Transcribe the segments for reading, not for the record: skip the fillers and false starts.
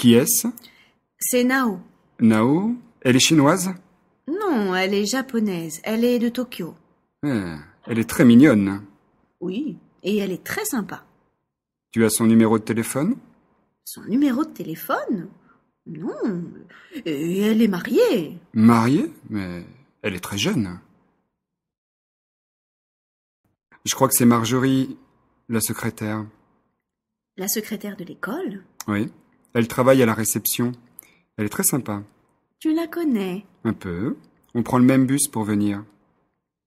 Qui est-ce? C'est Nao. Nao? Elle est chinoise? Non, elle est japonaise. Elle est de Tokyo. Elle est très mignonne. Oui, et elle est très sympa. Tu as son numéro de téléphone? Son numéro de téléphone? Non, et elle est mariée. Mariée? Mais elle est très jeune. Je crois que c'est Marjorie, la secrétaire. La secrétaire de l'école? Oui, elle travaille à la réception. Elle est très sympa. Tu la connais. Un peu. On prend le même bus pour venir.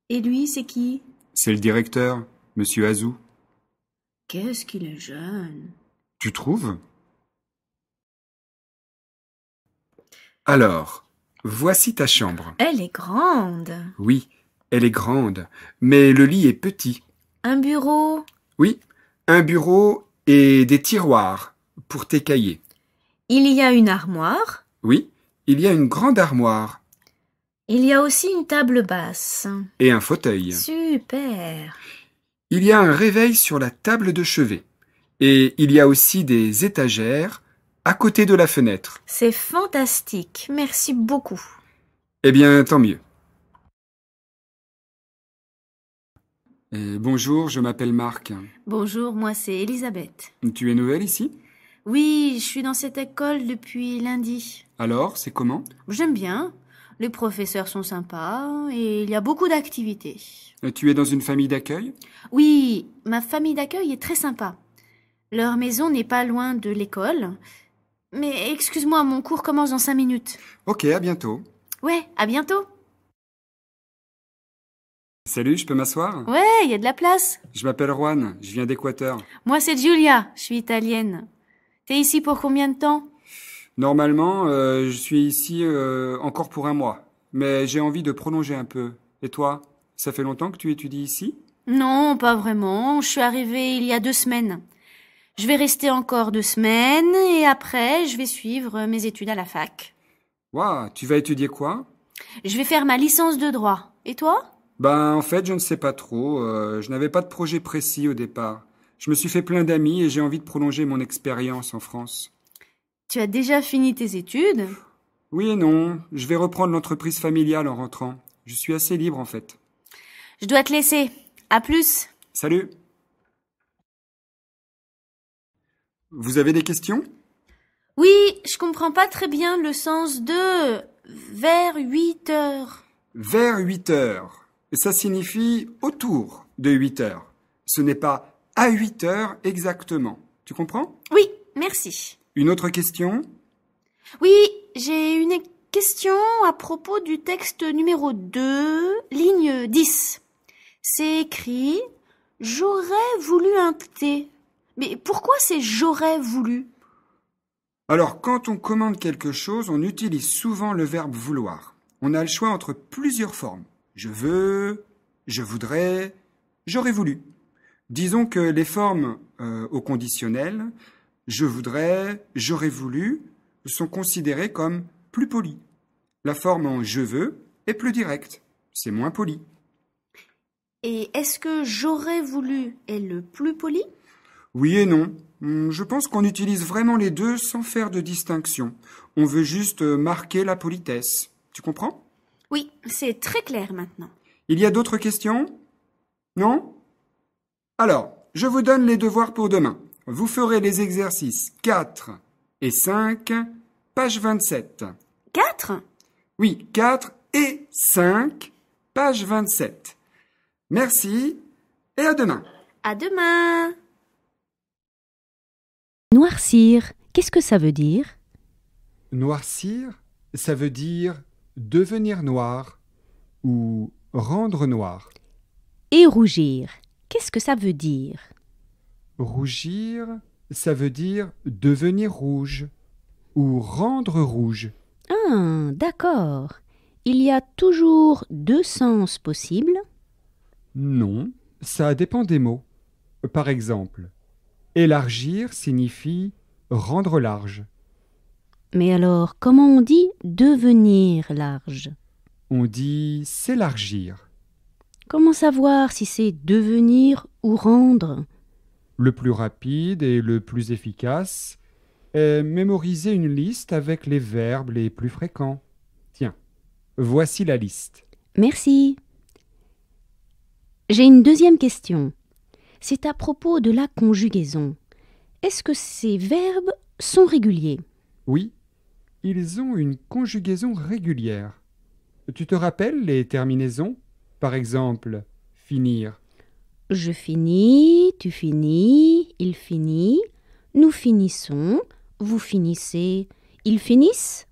Et lui, c'est qui? C'est le directeur, Monsieur Azou. Qu'est-ce qu'il est jeune. Tu trouves? Alors, voici ta chambre. Elle est grande. Oui, elle est grande, mais le lit est petit. Un bureau? Oui, un bureau et des tiroirs pour tes cahiers. Il y a une armoire? Oui, il y a une grande armoire Il y a aussi une table basse. et un fauteuil. Super. Il y a un réveil sur la table de chevet. Et il y a aussi des étagères à côté de la fenêtre. C'est fantastique. Merci beaucoup. Eh bien, tant mieux. Bonjour, je m'appelle Marc. Bonjour, moi c'est Elisabeth. Tu es nouvelle ici? Oui, je suis dans cette école depuis lundi. Alors, c'est comment? J'aime bien. Les professeurs sont sympas et il y a beaucoup d'activités. Tu es dans une famille d'accueil? Oui, ma famille d'accueil est très sympa. Leur maison n'est pas loin de l'école. Mais excuse-moi, mon cours commence dans 5 minutes. Ok, à bientôt. Ouais, à bientôt. Salut, je peux m'asseoir? Ouais, il y a de la place. Je m'appelle Juan, je viens d'Équateur. Moi c'est Giulia, je suis italienne. T'es ici pour combien de temps? Normalement, je suis ici encore pour 1 mois. Mais j'ai envie de prolonger un peu. Et toi? Ça fait longtemps que tu étudies ici? Non, pas vraiment. Je suis arrivée il y a 2 semaines. Je vais rester encore 2 semaines et après, je vais suivre mes études à la fac. Waouh, tu vas étudier quoi? Je vais faire ma licence de droit. Et toi? Ben, en fait, je ne sais pas trop. Je n'avais pas de projet précis au départ. Je me suis fait plein d'amis et j'ai envie de prolonger mon expérience en France. Tu as déjà fini tes études? Oui et non, je vais reprendre l'entreprise familiale en rentrant. Je suis assez libre en fait. Je dois te laisser. À plus. Salut! Vous avez des questions? Oui, je comprends pas très bien le sens de vers 8 heures. Vers 8 heures. Ça signifie autour de 8 heures. Ce n'est pas à 8 heures exactement. Tu comprends? Oui, merci. Une autre question? Oui, j'ai une question à propos du texte numéro 2, ligne 10. C'est écrit « J'aurais voulu un thé ». Mais pourquoi c'est « j'aurais voulu » ? Alors, quand on commande quelque chose, on utilise souvent le verbe vouloir. On a le choix entre plusieurs formes. Je veux, je voudrais, j'aurais voulu. Disons que les formes au conditionnel, je voudrais, j'aurais voulu, sont considérées comme plus polies. La forme en je veux est plus directe. C'est moins poli. Et est-ce que « j'aurais voulu » est le plus poli ? Oui et non. Je pense qu'on utilise vraiment les deux sans faire de distinction. On veut juste marquer la politesse. Tu comprends? Oui, c'est très clair maintenant. Il y a d'autres questions? Non? Alors, je vous donne les devoirs pour demain. Vous ferez les exercices 4 et 5, page 27. 4 ? Oui, 4 et 5, page 27. Merci et à demain. À demain. Noircir, qu'est-ce que ça veut dire? Noircir, ça veut dire devenir noir ou rendre noir. Et rougir, qu'est-ce que ça veut dire? Rougir, ça veut dire devenir rouge ou rendre rouge. Ah, d'accord. Il y a toujours 2 sens possibles? Non, ça dépend des mots. Par exemple, élargir signifie rendre large. Mais alors, comment on dit devenir large? On dit s'élargir. Comment savoir si c'est devenir ou rendre? Le plus rapide et le plus efficace est mémoriser une liste avec les verbes les plus fréquents. Tiens, voici la liste. Merci. J'ai une deuxième question. C'est à propos de la conjugaison. Est-ce que ces verbes sont réguliers? Oui, ils ont une conjugaison régulière. Tu te rappelles les terminaisons? Par exemple, finir. Je finis, tu finis, il finit, nous finissons, vous finissez, ils finissent.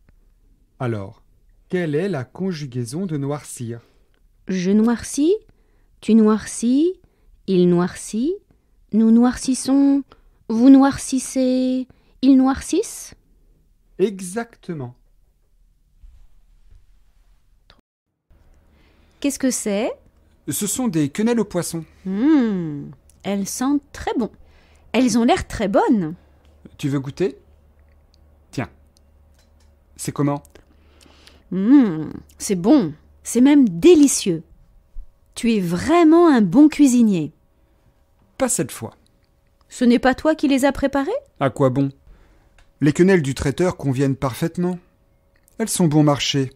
Alors, quelle est la conjugaison de noircir? Je noircis, tu noircis, il noircit, nous noircissons, vous noircissez, ils noircissent. Exactement. Qu'est-ce que c'est? Ce sont des quenelles au poisson. Elles sentent très bon. Elles ont l'air très bonnes. Tu veux goûter? Tiens. C'est comment? C'est bon. C'est même délicieux. Tu es vraiment un bon cuisinier. Pas cette fois. Ce n'est pas toi qui les as préparées? À quoi bon? Les quenelles du traiteur conviennent parfaitement. Elles sont bon marché.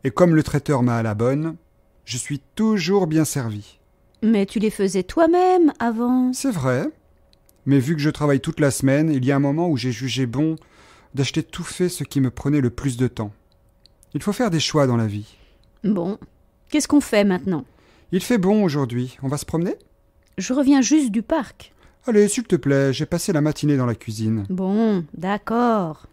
Et comme le traiteur m'a à la bonne, je suis toujours bien servi. Mais tu les faisais toi-même avant. C'est vrai. Mais vu que je travaille toute la semaine, il y a un moment où j'ai jugé bon d'acheter tout fait ce qui me prenait le plus de temps. Il faut faire des choix dans la vie. Bon, qu'est-ce qu'on fait maintenant? Il fait bon aujourd'hui. On va se promener? Je reviens juste du parc. Allez, s'il te plaît, j'ai passé la matinée dans la cuisine. Bon, d'accord.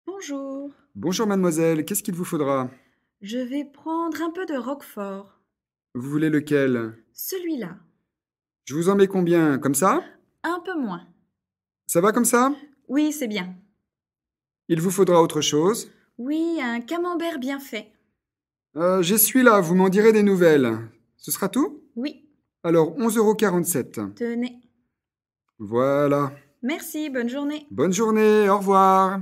Bonjour, Bonjour mademoiselle, qu'est-ce qu'il vous faudra? je vais prendre un peu de roquefort. Vous voulez lequel? Celui-là, Je vous en mets combien? Comme ça? un peu moins. Ça va comme ça? Oui, c'est bien. Il vous faudra autre chose? Oui, un camembert bien fait. J'ai celui-là, vous m'en direz des nouvelles. Ce sera tout? Oui, Alors, 11,47 €. tenez. Voilà. Merci, bonne journée. Bonne journée, au revoir.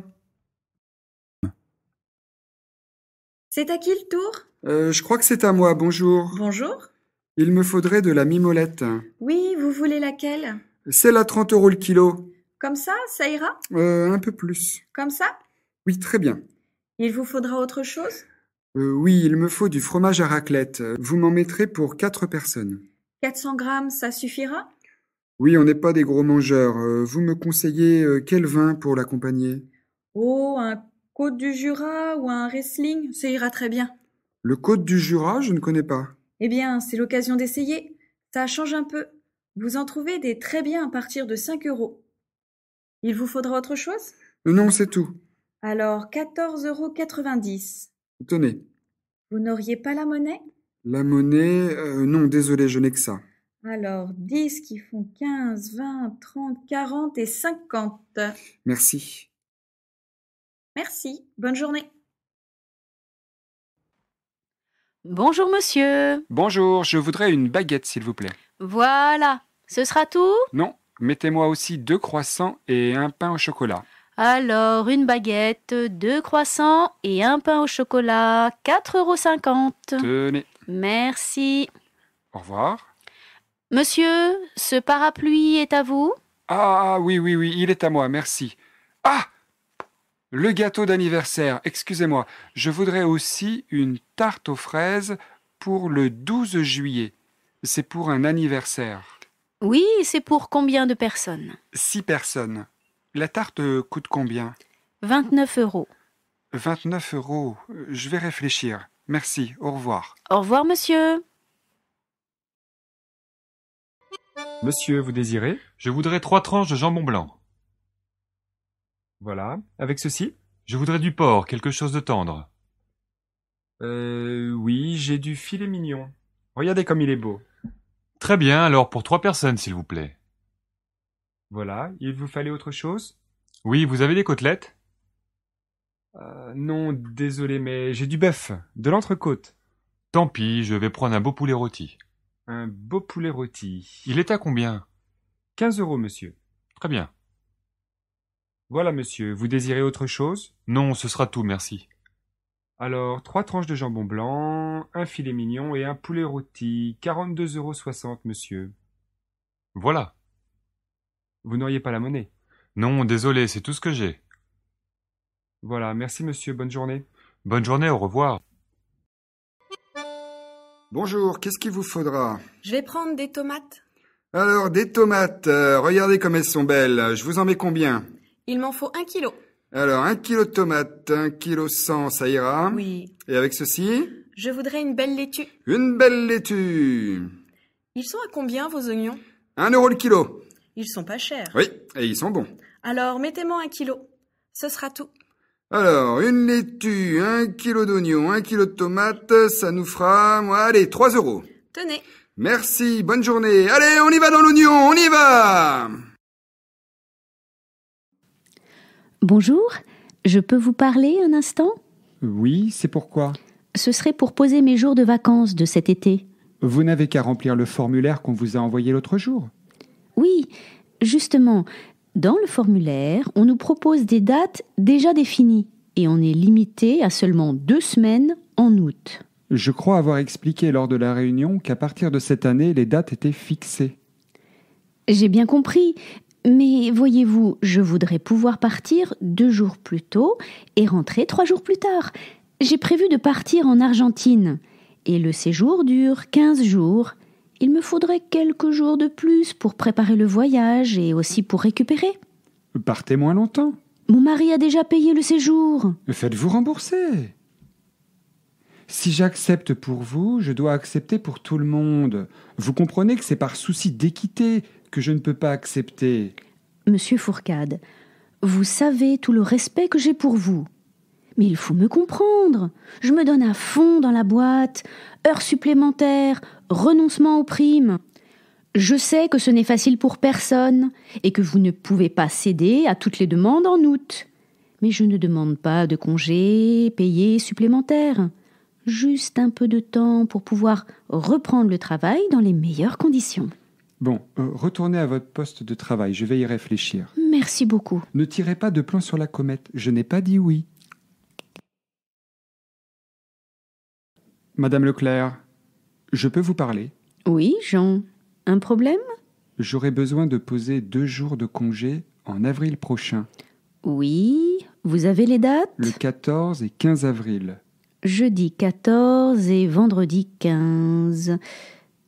C'est à qui le tour? Je crois que c'est à moi, bonjour. Bonjour. Il me faudrait de la mimolette. Oui, vous voulez laquelle? Celle à 30 € le kilo. Comme ça ira? Un peu plus. Comme ça? Oui, très bien. Il vous faudra autre chose? Oui, il me faut du fromage à raclette. Vous m'en mettrez pour 4 personnes. 400 grammes, ça suffira? Oui, on n'est pas des gros mangeurs. Vous me conseillez quel vin pour l'accompagner? Oh, un Côte du Jura ou un Riesling, ça ira très bien. Le Côte du Jura, je ne connais pas. Eh bien, c'est l'occasion d'essayer. Ça change un peu. Vous en trouvez des très bien à partir de 5 €. Il vous faudra autre chose? Non, c'est tout. Alors, 14,90 €. Tenez. Vous n'auriez pas la monnaie? La monnaie, non, désolé, je n'ai que ça. Alors, 10 qui font 15, 20, 30, 40 et 50. Merci. Merci, bonne journée. Bonjour monsieur. Bonjour, je voudrais une baguette, s'il vous plaît. Voilà. Ce sera tout? Non, mettez-moi aussi 2 croissants et un pain au chocolat. Alors, une baguette, 2 croissants et un pain au chocolat, 4,50 €. Tenez. Merci. Au revoir. Monsieur, ce parapluie est à vous? Ah, oui, il est à moi, merci. Ah! Le gâteau d'anniversaire, excusez-moi. Je voudrais aussi une tarte aux fraises pour le 12 juillet. C'est pour un anniversaire. Oui, c'est pour combien de personnes? 6 personnes. La tarte coûte combien? 29 €. 29 €. Je vais réfléchir. Merci, au revoir. Au revoir monsieur. Monsieur, vous désirez? Je voudrais 3 tranches de jambon blanc. Voilà. Avec ceci? Je voudrais du porc, quelque chose de tendre. Oui, j'ai du filet mignon. Regardez comme il est beau. Très bien, alors pour 3 personnes, s'il vous plaît. Voilà. Il vous fallait autre chose? Oui, vous avez des côtelettes? Non, désolé, mais j'ai du bœuf, de l'entrecôte. Tant pis, je vais prendre un beau poulet rôti. Un beau poulet rôti. Il est à combien? 15 €, monsieur. Très bien. Voilà, monsieur. Vous désirez autre chose? Non, ce sera tout, merci. Alors, 3 tranches de jambon blanc, un filet mignon et un poulet rôti. 42,60 €, monsieur. Voilà. Vous n'auriez pas la monnaie. Non, désolé, c'est tout ce que j'ai. Voilà, merci monsieur, bonne journée. Bonne journée, au revoir. Bonjour, qu'est-ce qu'il vous faudra? Je vais prendre des tomates. Alors, des tomates, regardez comme elles sont belles. Je vous en mets combien? Il m'en faut 1 kilo. Alors, 1 kilo de tomates, 1 kilo 100, ça ira? Oui. Et avec ceci? Je voudrais une belle laitue. Une belle laitue. Ils sont à combien vos oignons? 1 euro le kilo. Ils sont pas chers. Oui, et ils sont bons. Alors mettez-moi 1 kilo. Ce sera tout. Alors, une laitue, 1 kilo d'oignons, 1 kilo de tomates, ça nous fera, allez, 3 euros. Tenez. Merci, bonne journée. Allez, on y va dans l'oignon, on y va! Bonjour, je peux vous parler un instant? Oui, c'est pourquoi. Ce serait pour poser mes jours de vacances de cet été. Vous n'avez qu'à remplir le formulaire qu'on vous a envoyé l'autre jour. Oui, justement, dans le formulaire, on nous propose des dates déjà définies et on est limité à seulement 2 semaines en août. Je crois avoir expliqué lors de la réunion qu'à partir de cette année, les dates étaient fixées. J'ai bien compris, mais voyez-vous, je voudrais pouvoir partir 2 jours plus tôt et rentrer 3 jours plus tard. J'ai prévu de partir en Argentine et le séjour dure 15 jours. Il me faudrait quelques jours de plus pour préparer le voyage et aussi pour récupérer. Partez moins longtemps. Mon mari a déjà payé le séjour. Faites-vous rembourser. Si j'accepte pour vous, je dois accepter pour tout le monde. Vous comprenez que c'est par souci d'équité que je ne peux pas accepter. Monsieur Fourcade, vous savez tout le respect que j'ai pour vous. Mais il faut me comprendre. Je me donne à fond dans la boîte, heures supplémentaires, renoncement aux primes. Je sais que ce n'est facile pour personne et que vous ne pouvez pas céder à toutes les demandes en août. Mais je ne demande pas de congés payés supplémentaires. Juste un peu de temps pour pouvoir reprendre le travail dans les meilleures conditions. Bon, retournez à votre poste de travail, je vais y réfléchir. Merci beaucoup. Ne tirez pas de plan sur la comète, je n'ai pas dit oui. Madame Leclerc, je peux vous parler? Oui, Jean. Un problème? J'aurai besoin de poser 2 jours de congé en avril prochain, Oui, vous avez les dates? le 14 et 15 avril. Jeudi 14 et vendredi 15.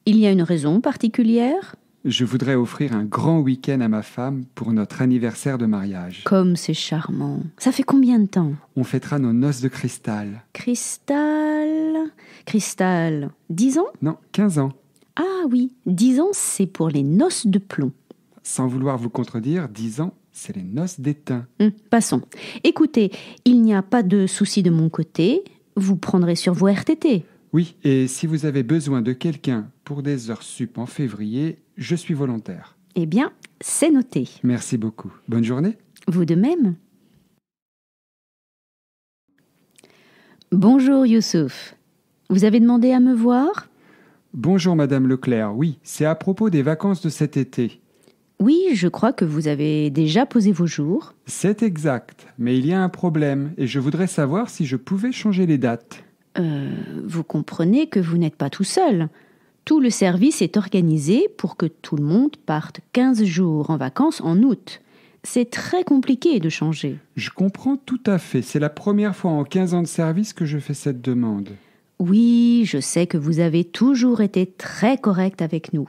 Il y a une raison particulière? Je voudrais offrir un grand week-end à ma femme pour notre anniversaire de mariage. Comme c'est charmant. Ça fait combien de temps? On fêtera nos noces de cristal. Cristal. 10 ans? Non, 15 ans. Ah oui, 10 ans, c'est pour les noces de plomb. Sans vouloir vous contredire, 10 ans, c'est les noces d'étain. Passons. Écoutez, il n'y a pas de souci de mon côté. Vous prendrez sur vos RTT. Oui, et si vous avez besoin de quelqu'un pour des heures sup en février, je suis volontaire. Eh bien, c'est noté. Merci beaucoup. Bonne journée. Vous de même. Bonjour Youssouf. Vous avez demandé à me voir? Bonjour Madame Leclerc, oui, c'est à propos des vacances de cet été. Oui, je crois que vous avez déjà posé vos jours. C'est exact, mais il y a un problème et je voudrais savoir si je pouvais changer les dates. Vous comprenez que vous n'êtes pas tout seul. Tout le service est organisé pour que tout le monde parte 15 jours en vacances en août. C'est très compliqué de changer. Je comprends tout à fait, c'est la première fois en 15 ans de service que je fais cette demande. Oui, je sais que vous avez toujours été très correct avec nous.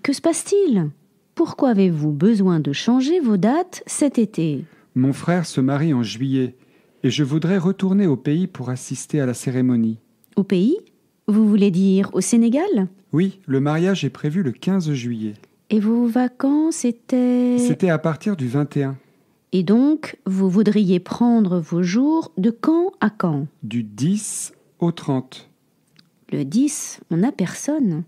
Que se passe-t-il? Pourquoi avez-vous besoin de changer vos dates cet été? Mon frère se marie en juillet et je voudrais retourner au pays pour assister à la cérémonie. Au pays? Vous voulez dire au Sénégal? Oui, le mariage est prévu le 15 juillet. Et vos vacances étaient... C'était à partir du 21. Et donc, vous voudriez prendre vos jours de quand à quand? Du 10 au 30. Le 10, on n'a personne.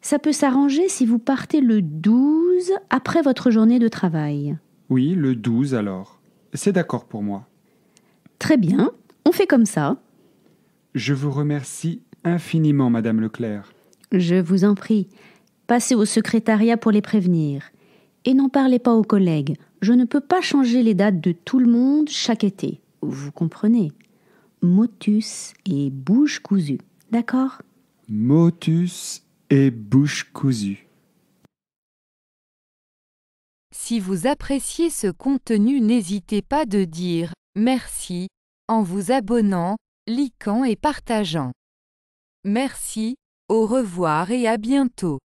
Ça peut s'arranger si vous partez le 12 après votre journée de travail. Oui, le 12 alors. C'est d'accord pour moi. Très bien, on fait comme ça. Je vous remercie infiniment, Madame Leclerc. Je vous en prie. Passez au secrétariat pour les prévenir. Et n'en parlez pas aux collègues. Je ne peux pas changer les dates de tout le monde chaque été. Vous comprenez? Motus et bouche cousue. D'accord? Motus et bouche cousue. Si vous appréciez ce contenu, n'hésitez pas de dire merci en vous abonnant, likant et partageant. Merci, au revoir et à bientôt.